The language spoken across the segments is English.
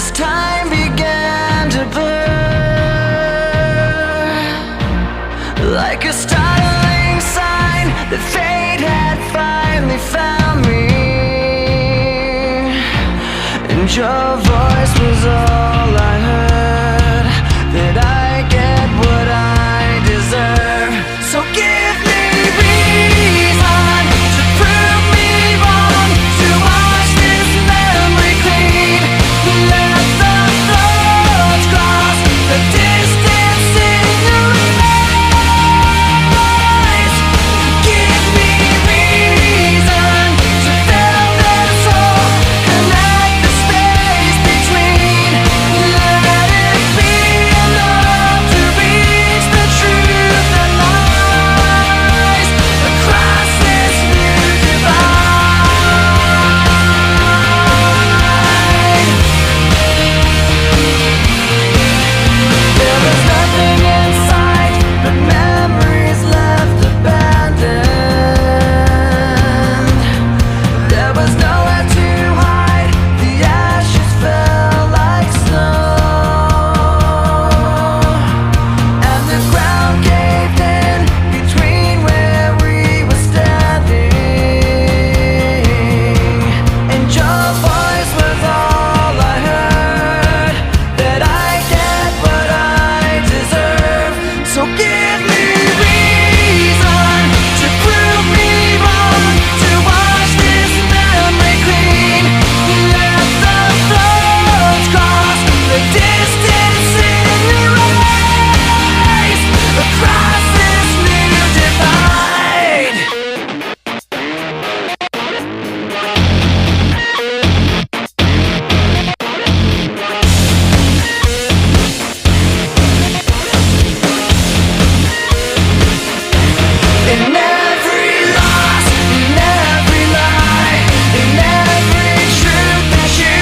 as time began to blur, like a startling sign that fate had finally found me, and your voice was all I heard, that I get what I deserve. So give me reason to prove me wrong, to wash this memory clean, let the thoughts cross the distance in your eyes. Give me reason to fill this hole, connect the space between, let it be enough to reach the truth that lies across this new divide. There was nothing in sight but memories left abandoned. There was nowhere to hide, the ashes fell like snow, and the ground caved in between where we were standing, and your voice was all I heard, that I get what I deserve. So give me reason to prove me wrong, to wash this memory clean, let the thoughts cross the distance in your eyes across this new divide. In every loss, in every lie, in every truth that you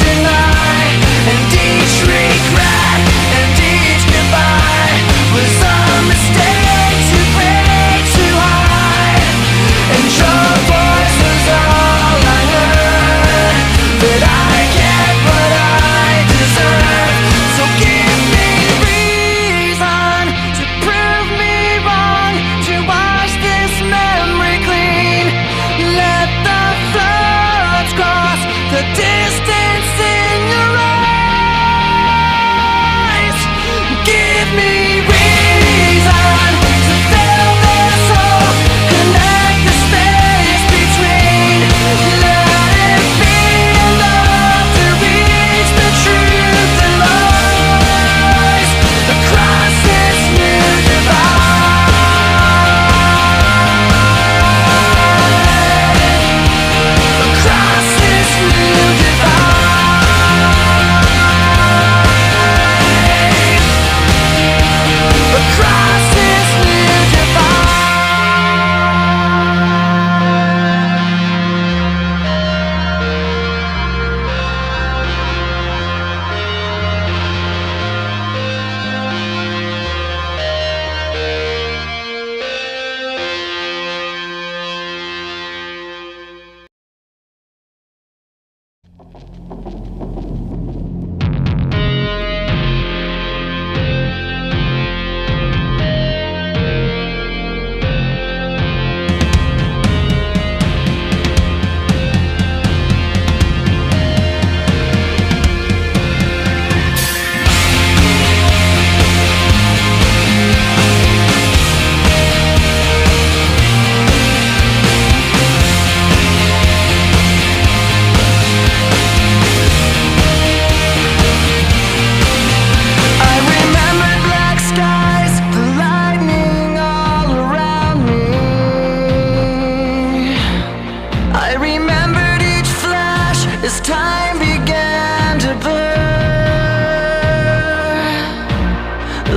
deny, and each regret and each goodbye was a mistake to break too high, and your voice was all I heard, that I get what I deserve. So give me reason to prove me wrong, to wash this memory clean, let the floods cross the distance in your eyes. Give me reason to fill this hole, connect the space between, let it be enough to reach the truth that lies across this new divide, across this new divide, across this new divide. I remembered black skies, the lightning all around me. I remembered each flash as time began to blur,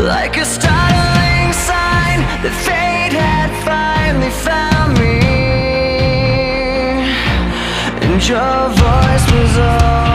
like a startling sign that fate had finally found me, and your voice was all